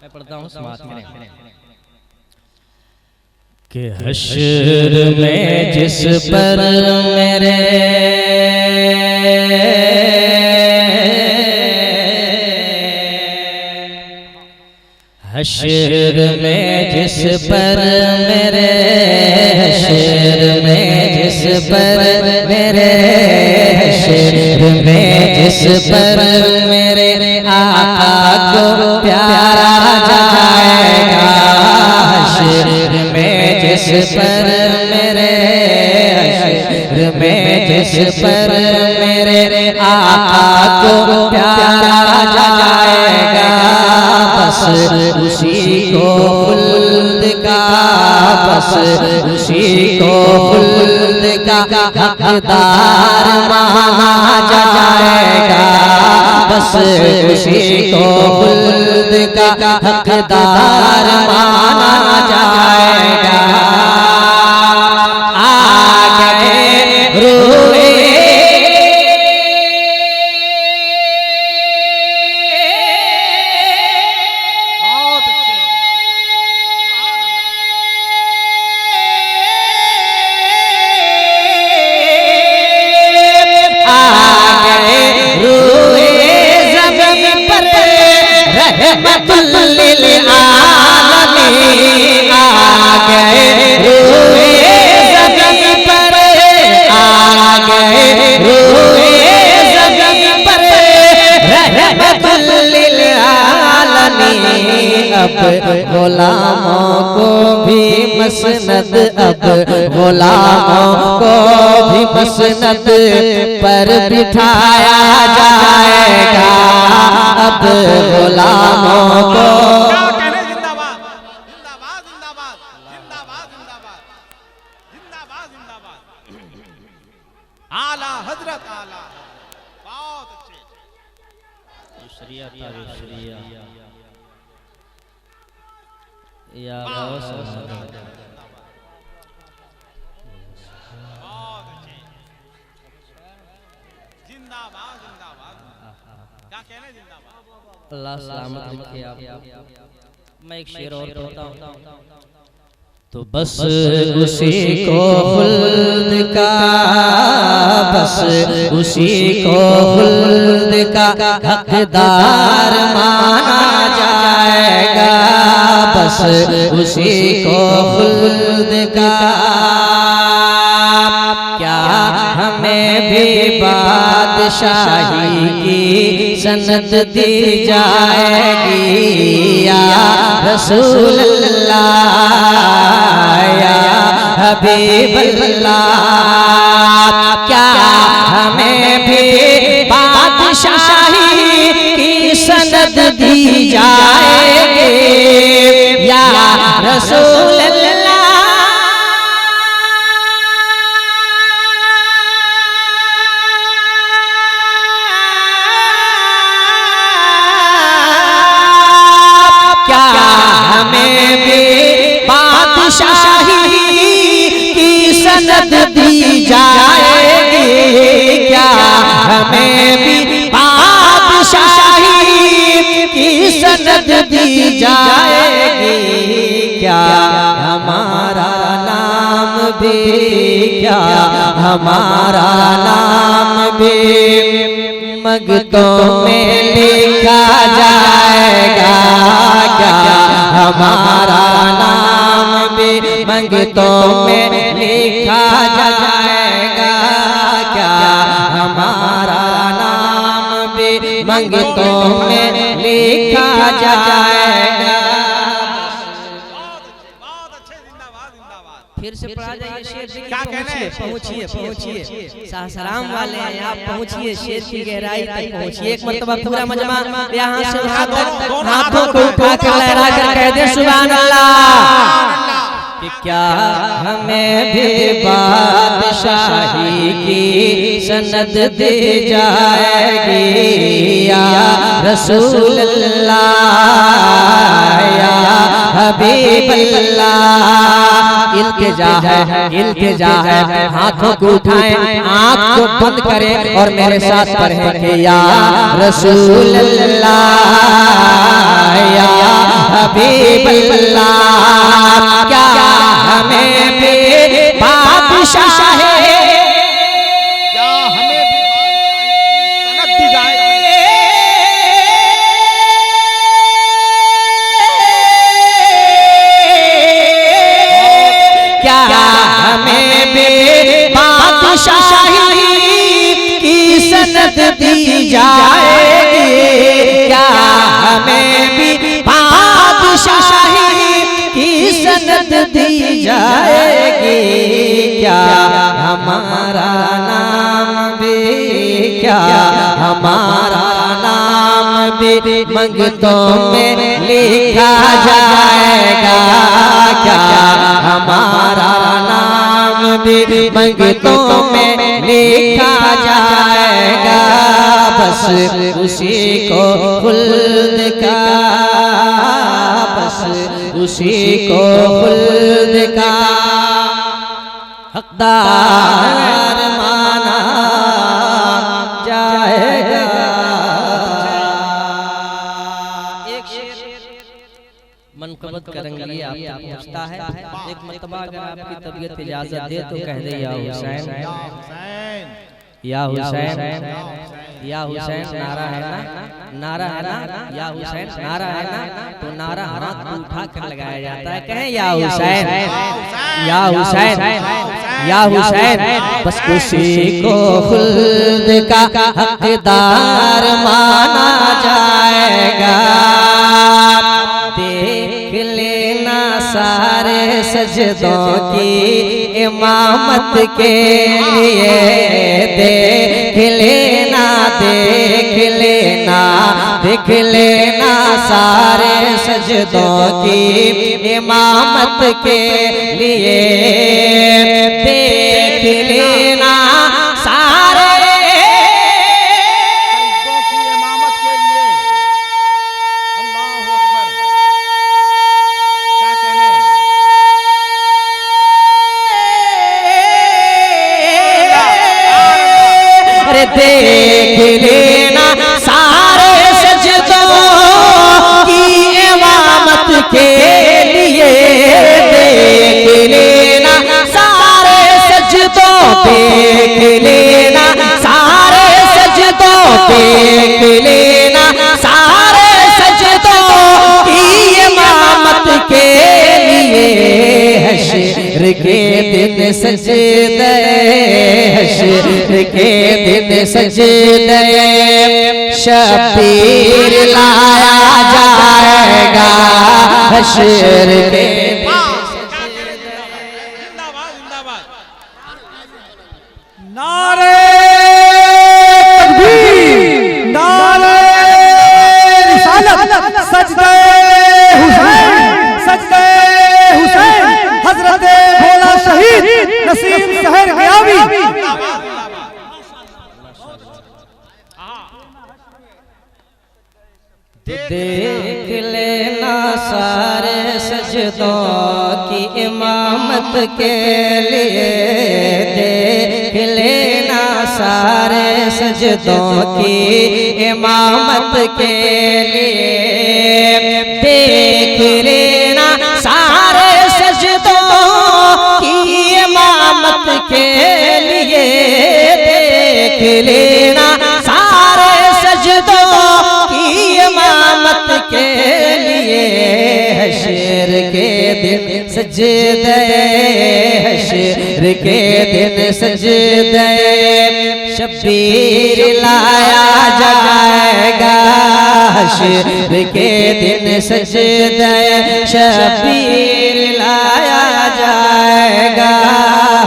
मैं पढ़ता हूँ समाज में कि हश्र में जिस पर मेरे हश्र में जिस पर मेरे हश्र में जिस पर मेरे हश्र में जिस पर मेरे आका को प्यारा जाएगा हश्र में जिस पर मेरे हश्र में जिस पर मेरे आका को प्यारा जाएगा बस उसी को खुल्द का बस उसी को खुल्द का हकदार माना जाएगा बस उसी को खुल्द का हकदार माना जाएगा आ गए रोए अब गुलामों को भी मसनद अब गुलामों को भी मसनद पर बिठाया जाएगा अब गुलामों को आला हजरत आला बहुत अच्छे या बहुत अच्छे जिंदाबाद जिंदाबाद क्या कहने जिंदाबाद अल्लाह सलामत रखे आप। मैं एक शेर और पढ़ता हूँ तो बस उसी को खुल्द का बस उसी को खुल्द का हकदार माना जाएगा बस उसी को खुल्द का क्या हमें भी बादशाही की सनद दी जाएगी या रसूल अल्लाह या हबीब अल्लाह क्या हमें भी बादशाही की सनद दी जाएगी या रसूल सनद दी जाएगी क्या हमें भी बादशाही की सनद दी जाएगी क्या हमारा नाम भी क्या हमारा नाम भी मगतों में लिखा जाएगा क्या हमारा नाम भी मंगतों में लिखा जाएगा क्या हमारा नाम भी मंगतों में लिखा जाएगा बहुत अच्छे जिंदाबाद जिंदाबाद फिर से पढ़ा जाइए शेर क्या कहने पहुंचिए पहुंचिए सलाम वाले हैं आप पहुंचिए शेर की गहराई तक पहुंचिए एक मर्तबा पूरा मजमा यहाँ से वहाँ तक हाथों को उठा कर लहरा कर कह दे सुभान अल्लाह कि क्या हमें भी बादशाही की सनद दी जाएगी या रसूल अल्लाह या हबीब अल्लाह इल्तिजा है हाथों को उठाएं आँख को बंद करें और मेरे साथ पढ़ें कि या रसूल अल्लाह या हबीब अल्लाह क्या हमें भी बादशाह है, क्या हमें भी सनद दी जाए। क्या हमें भी बादशाही की सनद दी जाएगी, क्या हमें भी बादशाही की सनद दी जाएगी, क्या हमारा नाम भी, क्या हमारा नाम भी मंगतों में लिखा जाएगा, क्या हमारा नाम भी मंगतों में लिखा जाएगा, बस उसी को खुल्द का, बस उसी को खुल्द का हकदार माना जाएगा। एक शेर मनकबत करेंगे आप पूछता है, एक मर्तबा अगर आपकी तबीयत इजाजत दे तो कह दे या हुसैन, या हुसैन, या हुसैन, नारा है ना, नारा है ना, या हुसैन नारा है ना, तो नारा हाथ उठा कर लगाया जाता है, कहें या हुसैन, या हुसैन, या हुसैन, बस उसी को खुल्द का हकदार माना जाएगा। देख लेना सारे सजदों की इमामत के लिए, देख लेना, देख लेना, देख लेना सारे सजदों की इमामत के लिए, देख लेना सारे सजदों की इमामत के लिए। अल्लाहु अकबर। क्या कहने? अरे देख लेना सारे सजदों की इमामत के लिए, देख लेना सारे सजदों, देख लेना सारे सजदों, देख लेना सारे सजदों की इमामत के लिए, हश्र के दिन सजदे, हश्र के दिन सजदे शबीर लाया जाएगा, हश्र के जिंदाबाद जिंदाबाद। नारे तकबीर, नारे रिसालत, सजदे हुसैन, सजदे हुसैन, हजरत भोला शहीद नसीम शहर गयावी। देख लेना सारे सजदों की इमामत के लिए, देख लेना सारे सजदों की इमामत के लिए, देख लेना सारे सजदों की इमामत के लिए, देख लेना सारे सजदों की इमामत के लिए, हश्र के दिन सजदे, हश्र के दिन सजदे शबीर लाया जाएगा, हश्र के दिन सजदे शबीर लाया जाएगा,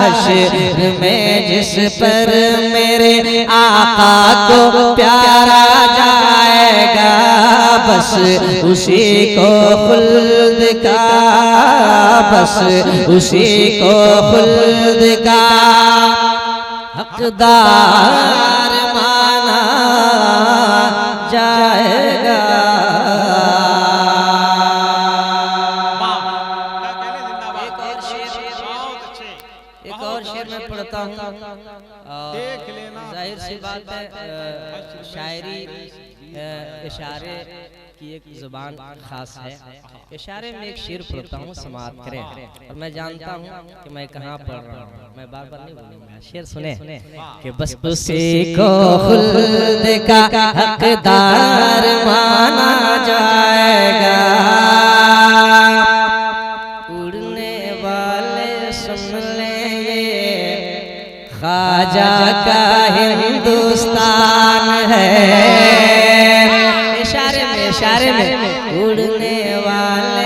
हश्र में जिस पर मेरे आका को प्यारा जाएगा, बस उसी को खुल्द का, बस उसी को खुल्द का हकदार माना जाएगा। एक और शेर मैं पढ़ता हूँ। देख लेना जाहिर सी बात है, शायरी इशारे की एक जुबान खास है। इशारे में एक शेर पढ़ता हूँ, समाप्त करें। और मैं जानता हूँ कि मैं कहाँ पढ़ रहा हूँ, मैं बार बार नहीं बोलूँगा। शेर सुने कि बस उसी को खुल्द का हकदार माना जाएगा, उड़ने वाले सुन ले ये ख्वाजा का हिंदुस्तान है। इशारे में उड़ने वाले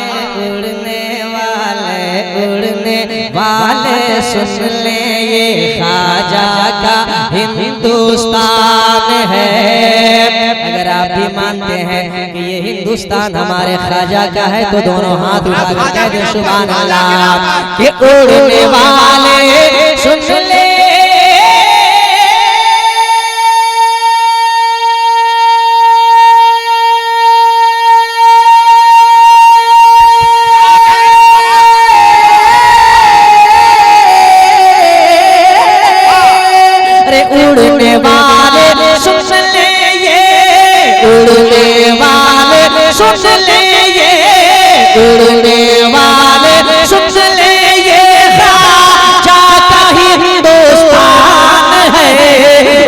सुन ले ये ख्वाजा का हिंदुस्तान है। अगर आप भी मानते हैं कि ये हिंदुस्तान हमारे ख्वाजा का है तो दोनों हाथ उठाकर कह दे सुभान अल्लाह। कि उड़ने वाले सुन ले उड़ने वाले सुन ले ये, उड़ने वाले सुन ले ये, उड़ने वाले सुन ले ये ख्वाजा का हिंदुस्तान है।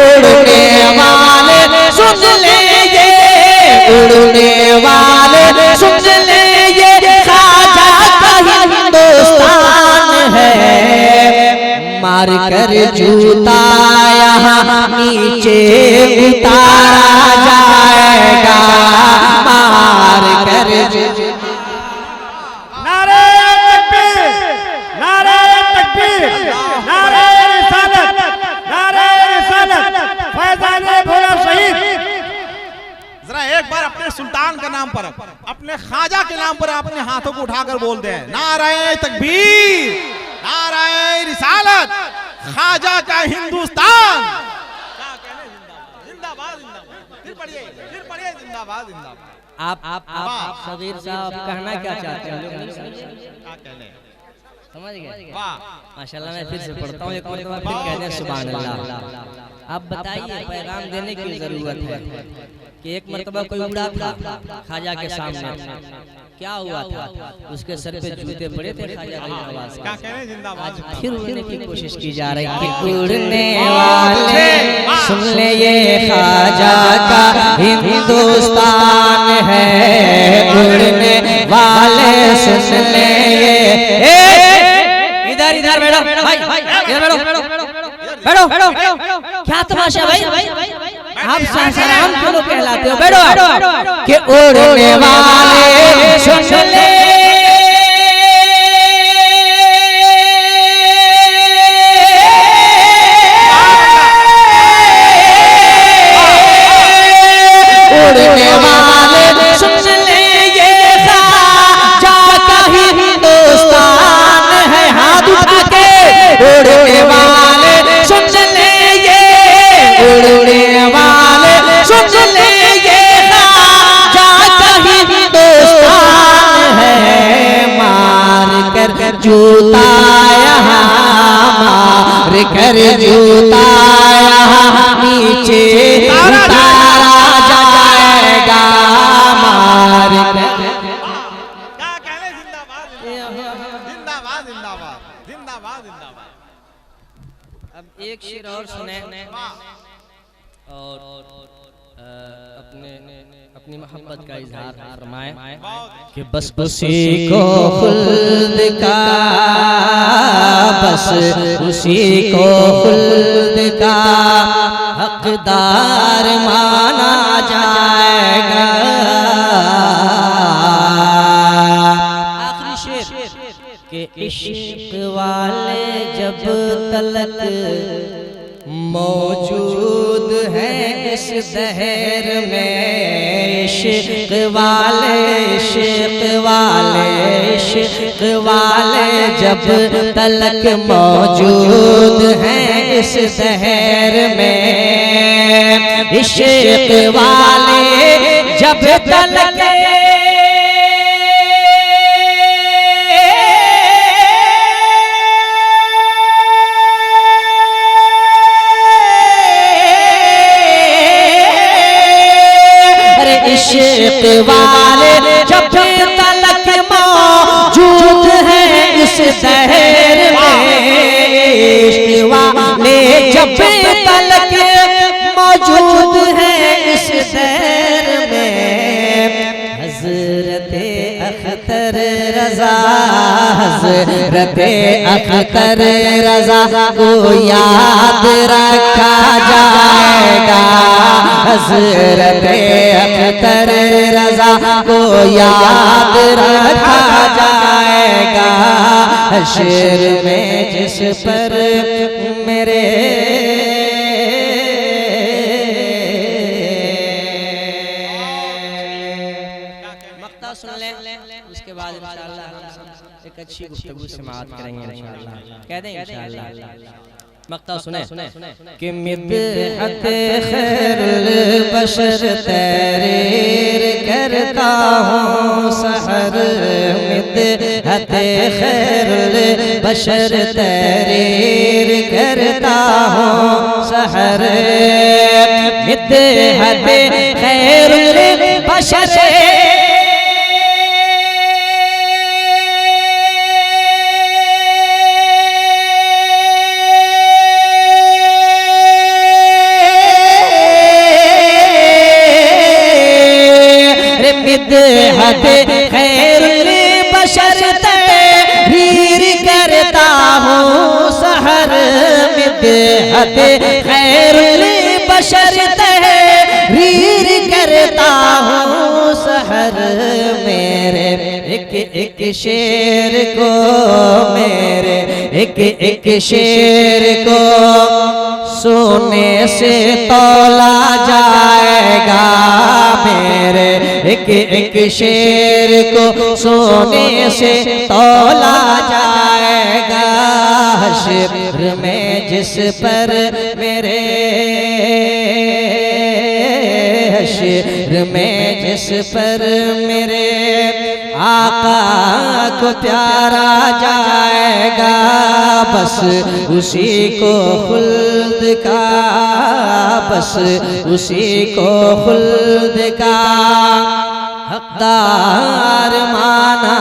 उड़ने वाले सुन ले ये, उड़ने वाले सुन ले ये ख्वाजा का हिंदुस्तान है। मार कर जूता यहाँ नीचे उतारा जाएगा, मार कर नारे तकबीर, नारे तकबीर, नारे रिसालत, नारे रिसालत, फैज़ाने भोला शहीद। जरा एक बार अपने सुल्तान का नाम पर, अपने ख्वाजा के नाम पर अपने हाथों को उठाकर बोल दे, नारे तकबीर, नारे रिसालत, ख्वाजा का हिंदुस्तान। जिंदाबाद जिंदाबाद, फिर पढ़िए जिंदाबाद जिंदाबाद। आप सगीर साहब कहना क्या चाहते हैं? क्या कहने, समझ गए? वाह माशाल्लाह। मैं फिर से पढ़ता हूँ एक मरतबा, फिर कहते हैं सुभान अल्लाह। आप बताइए, पैगाम देने की जरूरत है कि एक मरतबा कोई उड़ा था ख्वाजा के सामने, क्या हुआ था? उसके सर पे जूते पड़े थे ख्वाजा की आवाज। क्या कहने, जिंदाबाद। फिर उड़ने की कोशिश की जा रही है कि उड़ने वाले सुन ले ये ख्वाजा का हिंदुस्तान है। उड़ने वाले सुन ले ये, इधर बैठो भाई, इधर बैठो। क्या तमाशा भाई, आप सासाराम क्यों कहलाते हो? बैठो कि उड़ने वाले सुन ले उड़ने वाले सुन ले ये ख्वाजा का हिंदुस्तान है। हाथ उठा के उड़ने वाले सुन ले ये, उड़ने वाले सुन ले ये ख्वाजा का हिंदुस्तान है। मार कर जूता यहाँ, मार कर जूता यहाँ नीचे उतारा जाएगा, मार कर। क्या कहने, जिंदाबाद जिंदाबाद जिंदाबाद जिंदाबाद जिंदाबाद। अब एक शेर और सुने और अपनी मोहब्बत का इजहार फरमाएं कि बस उसी को खुल्द का, बस उसी को खुल्द का हकदार माना जाएगा। आखिरी शेर कि इश्क वाले जब तलक मौजूद है इस दहर में, इश्क वाले जब तलक मौजूद हैं इस दहर में, इश्क वाले जब तलक इश्क वाले अख्तर रजा हज़रत अख्तर रजा को याद रखा जाएगा। हज़रत अख्तर रजा को याद रखा जाएगा। हश्र में जिस पर मेरे मक्ता सुन ले, उसके बाद इंशाअल्लाह हम एक अच्छी गुफ्तगू समाअत करेंगे इंशाअल्लाह। कह दें इंशाअल्लाह। मक्ता सुने कि मिदहत खैरुल बशर तहरीर करता हूँ सहर। मिदहत खैरुल बशर तहरीर करता हूँ सहर। मिदहत खैरुल बशर मिदहत खैरुल बशर तहरीर करता हूँ सहर। मिदहत खैरुल बशर तहरीर करता हूँ सहर। मेरे एक एक शेर को मेरे एक एक शेर को सोने से तौला जाएगा। मेरे एक एक शेर को सोने से तौला जाएगा। हश्र में जिस पर मेरे हश्र में जिस पर मेरे आका को प्यारा जाएगा। बस उसी को खुल्द का बस उसी को खुल्द का हकदार माना